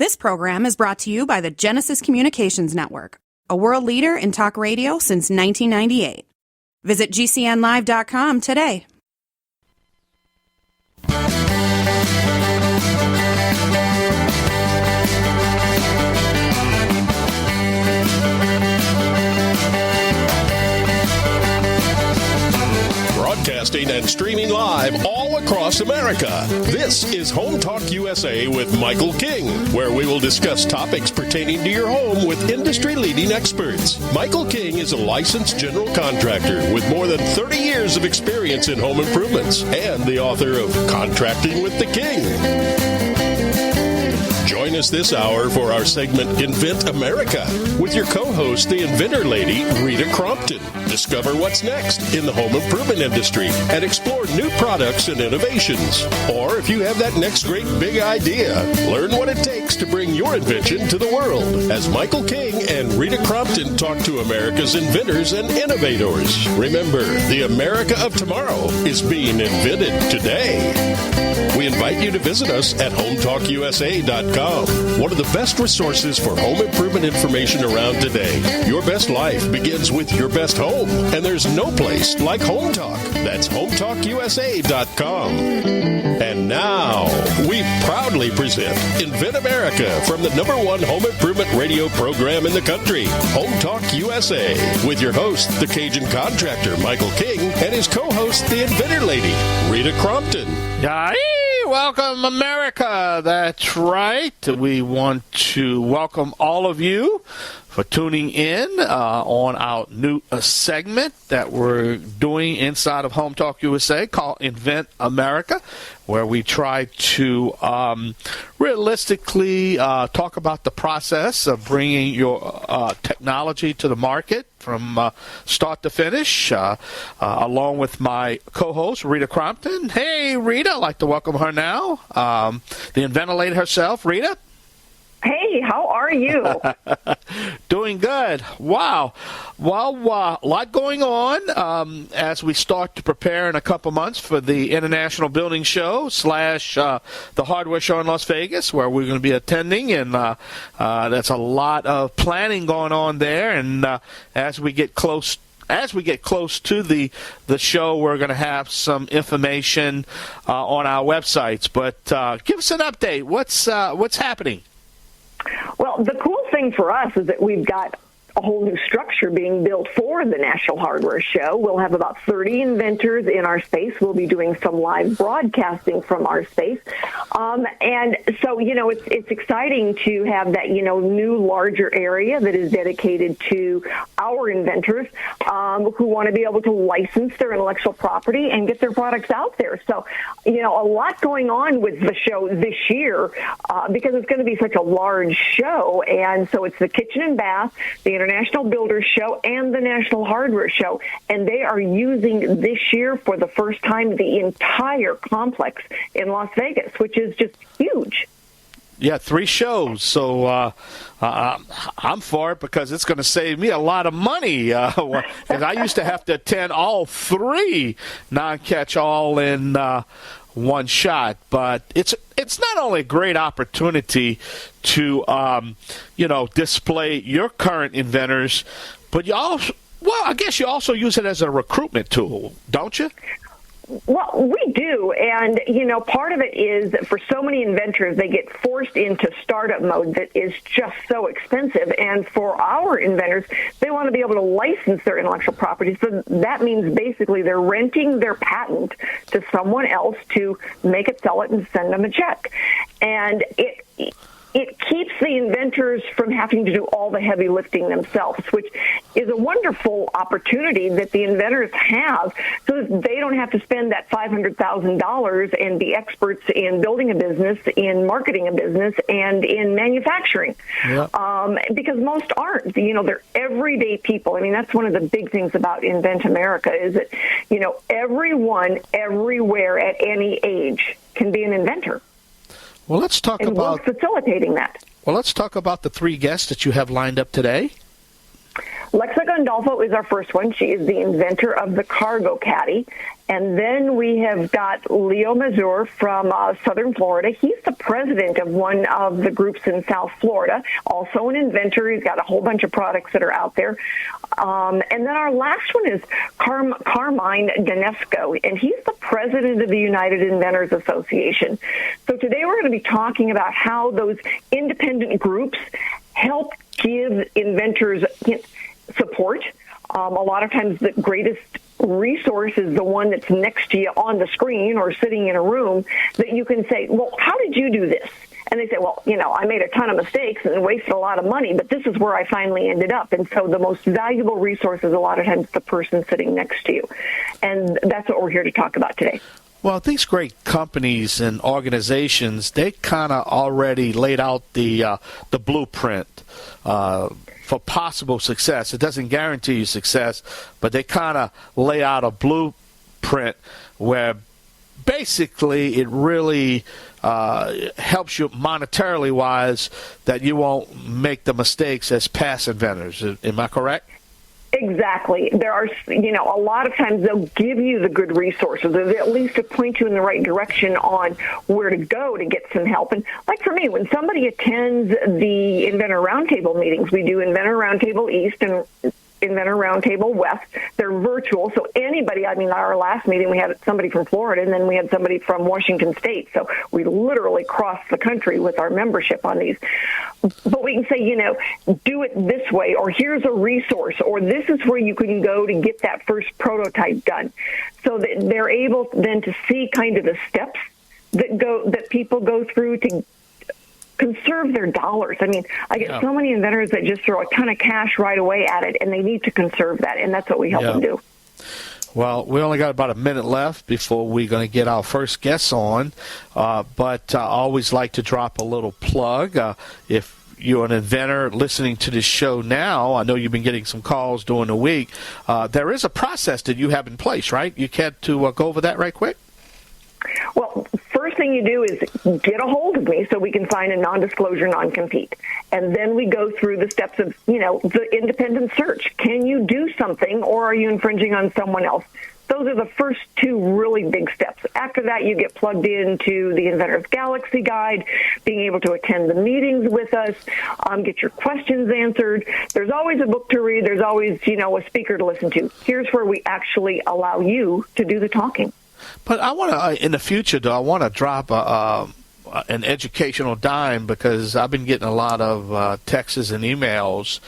This program is brought to you by the Genesis Communications Network, a world leader in talk radio since 1998. Visit GCNlive.com today. Broadcasting and streaming live all across America. This is Home Talk USA with Michael King, where we will discuss topics pertaining to your home with industry-leading experts. Michael King is a licensed general contractor with more than 30 years of experience in home improvements and the author of Contracting with the King. Join us this hour for our segment Invent America with your co-host, the Inventor Lady, Rita Crompton. Discover what's next in the home improvement industry and explore new products and innovations. Or if you have that next great big idea, learn what it takes to bring your invention to the world. As Michael King and Rita Crompton talk to America's inventors and innovators. Remember, the America of tomorrow is being invented today. We invite you to visit us at HomeTalkUSA.com. One of the best resources for home improvement information around today. Your best life begins with your best home, and there's no place like Home Talk. That's HomeTalkUSA.com. And now, we proudly present Invent America from the #1 home improvement radio program in the country, Home Talk USA, with your host, the Cajun contractor, Michael King, and his co-host, the Inventor Lady, Rita Crompton. Welcome, America. That's right. We want to welcome all of you for tuning in on our new segment that we're doing inside of Home Talk USA called Invent America, where we try to realistically talk about the process of bringing your technology to the market from start to finish, along with my co-host, Rita Crompton. Hey, Rita, I'd like to welcome her now, the Inventor Lady herself. Rita? Hey, how are you? Doing good. Wow. Well, a lot going on as we start to prepare in a couple months for the International Building Show / the Hardware Show in Las Vegas, where we're going to be attending, and that's a lot of planning going on there. And as we get close to the show, we're going to have some information on our websites. But give us an update. What's happening? Well, the cool thing for us is that we've got a whole new structure being built for the National Hardware Show. We'll have about 30 inventors in our space. We'll be doing some live broadcasting from our space. And so, it's exciting to have that, new larger area that is dedicated to our inventors who want to be able to license their intellectual property and get their products out there. So, a lot going on with the show this year because it's going to be such a large show. And so it's the Kitchen and Bath, the International Builders Show, and the National Hardware Show, and they are using this year for the first time the entire complex in Las Vegas, which is just huge. Yeah, 3 shows. So I'm for it because it's going to save me a lot of money. Because I used to have to attend all 3 non-catch-all in one shot. But it's not only a great opportunity to display your current inventors, but I guess you also use it as a recruitment tool, don't you? Well, we do, and, part of it is that for so many inventors, they get forced into startup mode that is just so expensive, and for our inventors, they want to be able to license their intellectual property, so that means basically they're renting their patent to someone else to make it, sell it, and send them a check, and it keeps the inventors from having to do all the heavy lifting themselves, which is a wonderful opportunity that the inventors have so that they don't have to spend that $500,000 and be experts in building a business, in marketing a business, and in manufacturing. Yep. Because most aren't. They're everyday people. I mean, that's one of the big things about Invent America is that, everyone, everywhere, at any age can be an inventor. Well, let's talk about facilitating that. Well, let's talk about the 3 guests that you have lined up today. Lexicon Gandolfo is our first one. She is the inventor of the Cargo Caddy. And then we have got Leo Mazur from Southern Florida. He's the president of one of the groups in South Florida, also an inventor. He's got a whole bunch of products that are out there. And then our last one is Carmine Danesco, and he's the president of the United Inventors Association. So today we're going to be talking about how those independent groups help give inventors support. A lot of times the greatest resource is the one that's next to you on the screen or sitting in a room that you can say, well, how did you do this? And they say, well, I made a ton of mistakes and wasted a lot of money, but this is where I finally ended up. And so the most valuable resource is a lot of times the person sitting next to you. And that's what we're here to talk about today. Well, these great companies and organizations, they kind of already laid out the blueprint for possible success. It doesn't guarantee you success, but they kind of lay out a blueprint where basically it really helps you monetarily wise that you won't make the mistakes as past inventors. Am I correct? Exactly. There are, a lot of times they'll give you the good resources, or at least to point you in the right direction on where to go to get some help. And like for me, when somebody attends the Inventor Roundtable meetings, we do Inventor Roundtable East and Inventor Roundtable West. They're virtual, so anybody, our last meeting we had somebody from Florida, and then we had somebody from Washington State, so we literally crossed the country with our membership on these. But we can say, do it this way, or here's a resource, or this is where you can go to get that first prototype done. So that they're able then to see kind of the steps that people go through to conserve their dollars. I get so many inventors that just throw a ton of cash right away at it, and they need to conserve that, and that's what we help them do. Well, we only got about a minute left before we're going to get our first guests on, but I always like to drop a little plug. If you're an inventor listening to this show now, I know you've been getting some calls during the week. There is a process that you have in place, right? You care to go over that right quick? Well, first thing you do is get a hold of me so we can sign a non-disclosure non-compete. And then we go through the steps of, the independent search. Can you do something, or are you infringing on someone else? Those are the first two really big steps. After that, you get plugged into the Inventor's Galaxy Guide, being able to attend the meetings with us, get your questions answered. There's always a book to read. There's always, a speaker to listen to. Here's where we actually allow you to do the talking. But I want to, in the future, though, I want to drop an educational dime, because I've been getting a lot of texts and emails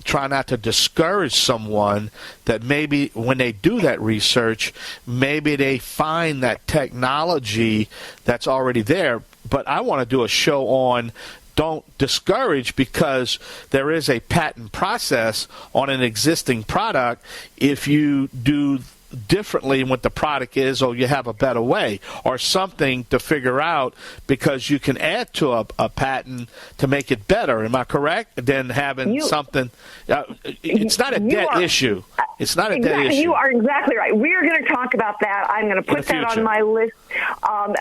try not to discourage someone that maybe when they do that research, maybe they find that technology that's already there. But I want to do a show on don't discourage, because there is a patent process on an existing product. If you do differently what the product is, or you have a better way or something to figure out, because you can add to a patent to make it better. Am I correct? Than having something. It's not a dead issue. It's not a dead issue. You are exactly right. We are going to talk about that. I'm going to put that on my list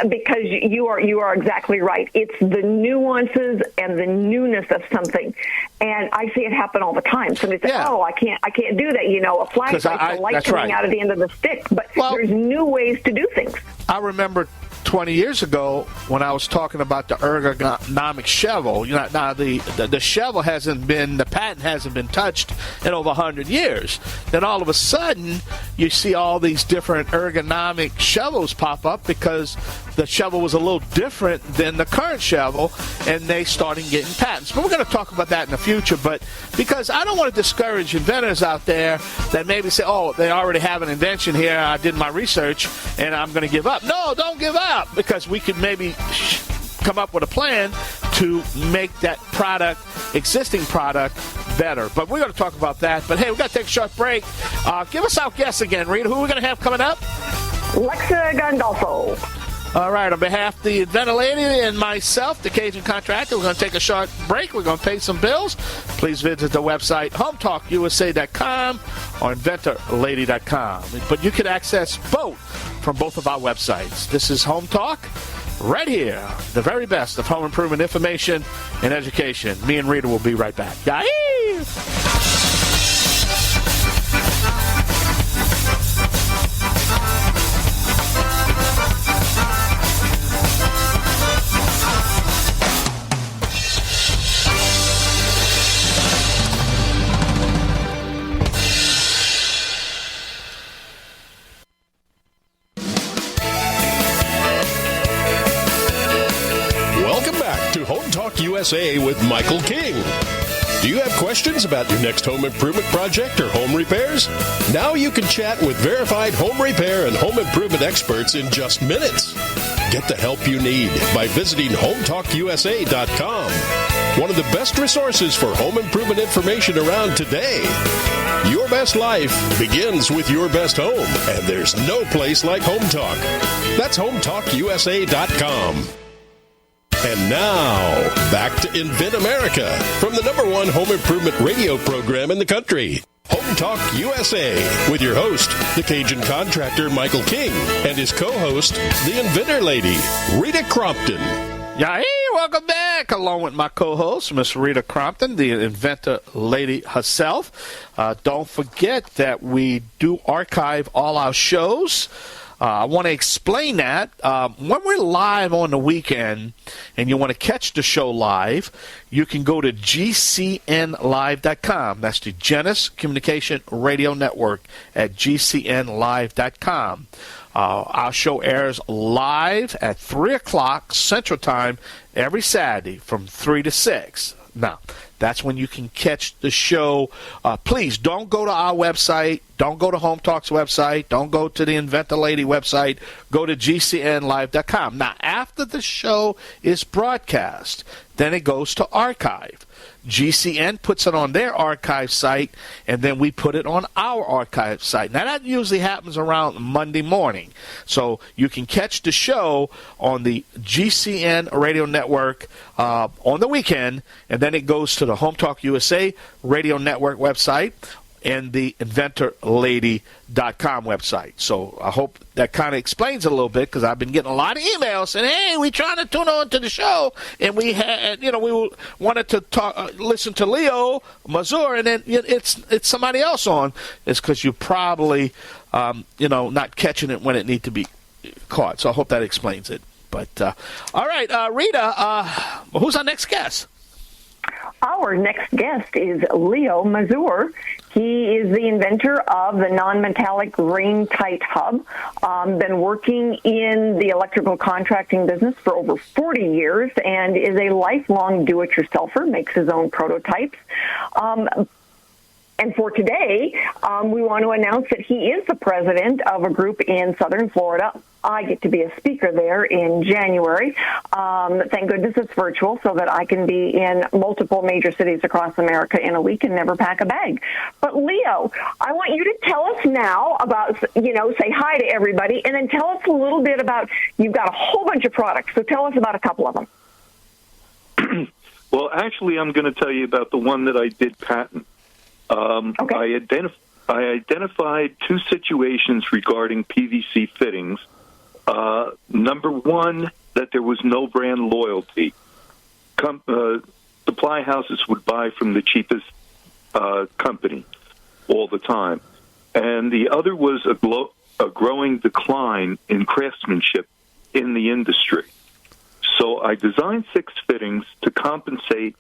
because you are exactly right. It's the nuances and the newness of something, and I see it happen all the time. Somebody says, "Oh, I can't do that." A flashlight, the light coming out at the end of the stick. But there's new ways to do things. I remember 20 years ago when I was talking about the ergonomic shovel. Now the shovel the patent hasn't been touched in over 100 years. Then all of a sudden, you see all these different ergonomic shovels pop up because the shovel was a little different than the current shovel, and they started getting patents. But we're going to talk about that in the future. But because I don't want to discourage inventors out there that maybe say, "Oh, they already have an invention here. I did my research, and I'm going to give up." No, don't give up, because we could maybe come up with a plan to make that existing product, better. But we're going to talk about that. But hey, we've got to take a short break. Give us our guests again, Rita. Who are we going to have coming up? Lexa Gandolfo. All right, on behalf of the Inventor Lady and myself, the Cajun Contractor, we're going to take a short break. We're going to pay some bills. Please visit the website hometalkusa.com or inventorlady.com. But you can access both from both of our websites. This is Home Talk, right here, the very best of home improvement information and education. Me and Rita will be right back. Yahoo! back to Home Talk USA with Michael King. Do you have questions about your next home improvement project or home repairs? Now you can chat with verified home repair and home improvement experts in just minutes. Get the help you need by visiting HomeTalkUSA.com. One of the best resources for home improvement information around today. Your best life begins with your best home, and there's no place like Home Talk. That's HomeTalkUSA.com. And now, back to Invent America from the #1 home improvement radio program in the country. Home Talk USA with your host, the Cajun contractor Michael King, and his co-host, the Inventor Lady, Rita Crompton. Yeah, hey, welcome back, along with my co-host, Miss Rita Crompton, the Inventor Lady herself. Don't forget that we do archive all our shows. I want to explain that. When we're live on the weekend and you want to catch the show live, you can go to gcnlive.com. That's the Genesis Communication Radio Network at gcnlive.com. Our show airs live at 3 o'clock Central Time every Saturday from 3 to 6. Now, that's when you can catch the show. Please don't go to our website. Don't go to Home Talk's website. Don't go to the Inventor Lady website. Go to gcnlive.com. Now, after the show is broadcast, then it goes to archive. GCN puts it on their archive site, and then we put it on our archive site. Now, that usually happens around Monday morning. So you can catch the show on the GCN Radio Network on the weekend, and then it goes to the Home Talk USA Radio Network website and the InventorLady.com website. So I hope that kind of explains it a little bit, because I've been getting a lot of emails saying, "Hey, we're trying to tune on to the show, and we had, we wanted to listen to Leo Mazur, and then it's somebody else on." It's because you probably, not catching it when it needs to be caught. So I hope that explains it. But all right, Rita, who's our next guest? Our next guest is Leo Mazur. He is the inventor of the Nonmetallic Raintight hub. Been working in the electrical contracting business for over 40 years and is a lifelong do-it-yourselfer, makes his own prototypes. And for today, we want to announce that he is the president of a group in Southern Florida. I get to be a speaker there in January. Thank goodness it's virtual so that I can be in multiple major cities across America in a week and never pack a bag. But Leo, I want you to tell us now about, say hi to everybody, and then tell us a little bit about, you've got a whole bunch of products, so tell us about a couple of them. Well, actually, I'm going to tell you about the one that I did patent. Okay. I identified two situations regarding PVC fittings. Number one, that there was no brand loyalty. Supply houses would buy from the cheapest company all the time. And the other was a growing decline in craftsmanship in the industry. So I designed 6 fittings to compensate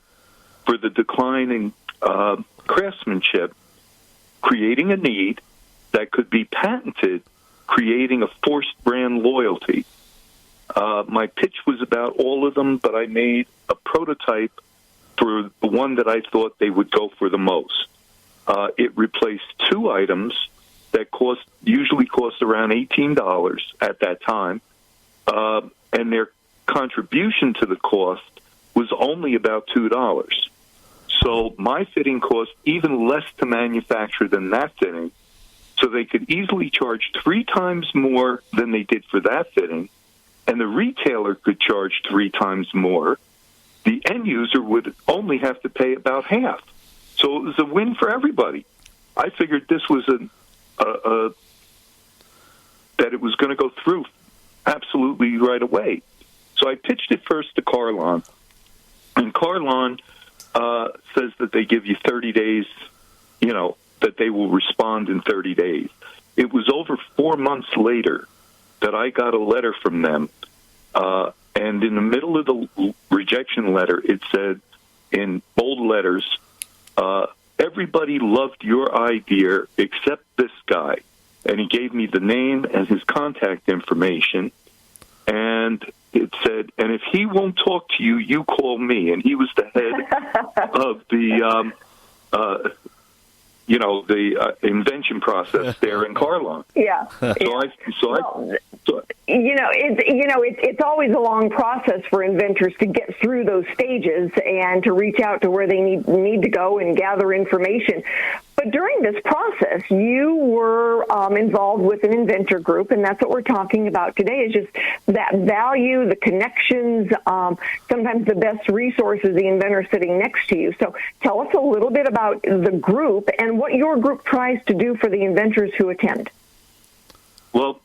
for the declining craftsmanship, creating a need that could be patented, creating a forced brand loyalty. My pitch was about all of them, but I made a prototype for the one that I thought they would go for the most. It replaced 2 items that usually cost around $18 at that time, and their contribution to the cost was only about $2. So my fitting cost even less to manufacture than that fitting, so they could easily charge 3 times more than they did for that fitting, and the retailer could charge 3 times more. The end user would only have to pay about half. So it was a win for everybody. I figured this was that it was going to go through absolutely right away. So I pitched it first to Carlon, and Carlon says that they give you 30 days, that they will respond in 30 days. It was over 4 months later that I got a letter from them, and in the middle of the rejection letter, it said in bold letters, everybody loved your idea except this guy. And he gave me the name and his contact information. and it said, and if he won't talk to you, you call me. And he was the head of the, invention process there in Carlon. Yeah. It's always a long process for inventors to get through those stages and to reach out to where they need to go and gather information. But during this process, you were involved with an inventor group, and that's what we're talking about today, is just that value, the connections, sometimes the best resources, the inventor sitting next to you. So tell us a little bit about the group and what your group tries to do for the inventors who attend. Well,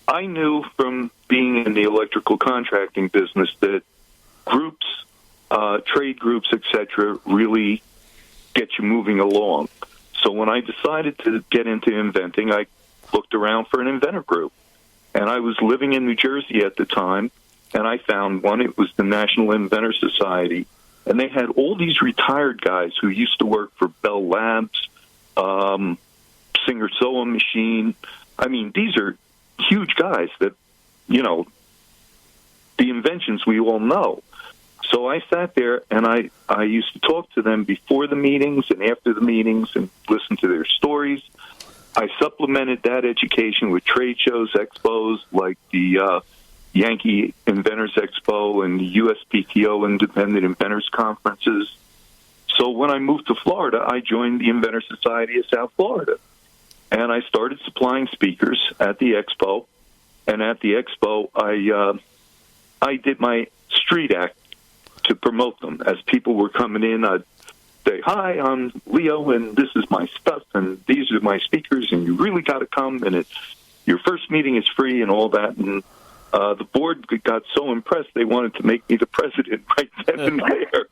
I knew from being in the electrical contracting business that groups, trade groups, etc., really get you moving along. So when I decided to get into inventing, I looked around for an inventor group. And I was living in New Jersey at the time, and I found one. It was the National Inventor Society. And they had all these retired guys who used to work for Bell Labs, Singer Sewing Machine. I mean, these are huge guys that, the inventions we all know. So I sat there, and I used to talk to them before the meetings and after the meetings and listen to their stories. I supplemented that education with trade shows, expos, like the Yankee Inventors Expo and the USPTO Independent Inventors Conferences. So when I moved to Florida, I joined the Inventor Society of South Florida. And I started supplying speakers at the expo. And at the expo, I did my street act to promote them. As people were coming in, I'd say, "Hi, I'm Leo, and this is my stuff, and these are my speakers, and you really got to come, and your first meeting is free," and all that. And the board got so impressed, they wanted to make me the president right then and there.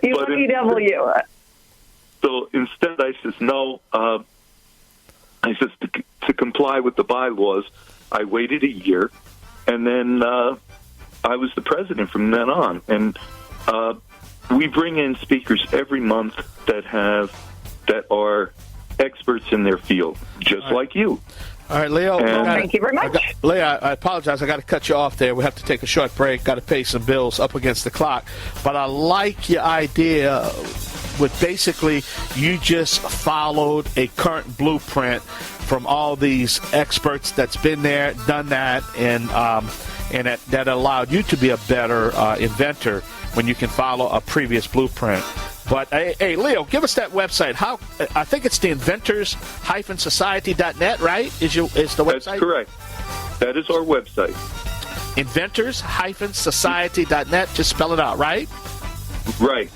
UW. So instead, I says, no. I says, to comply with the bylaws, I waited a year, and then I was the president from then on. And we bring in speakers every month that are experts in their field, just like you. All right, Leo. Thank you very much. Leo, I apologize. I got to cut you off there. We have to take a short break. Got to pay some bills up against the clock. But I like your idea with basically you just followed a current blueprint from all these experts that's been there, done that, and that allowed you to be a better inventor when you can follow a previous blueprint. But, hey, Leo, give us that website. I think it's the inventors-society.net, right, is the website? That's correct. That is our website. Inventors-society.net. Just spell it out, right? Right.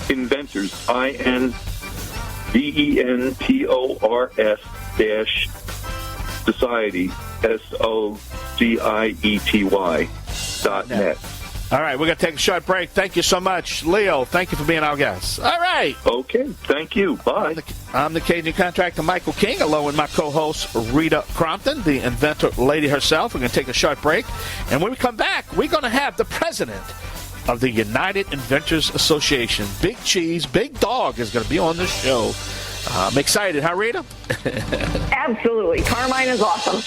Inventors, INVENTORS-society, SOCIETY.net. All right, we're going to take a short break. Thank you so much. Leo, thank you for being our guest. All right. Okay, thank you. Bye. I'm the Cajun contractor, Michael King, along with my co-host, Rita Crompton, the Inventor Lady herself. We're going to take a short break. And when we come back, we're going to have the president of the United Inventors Association, Big Cheese, Big Dog, is going to be on the show. I'm excited, huh, Rita? Absolutely. Carmine is awesome.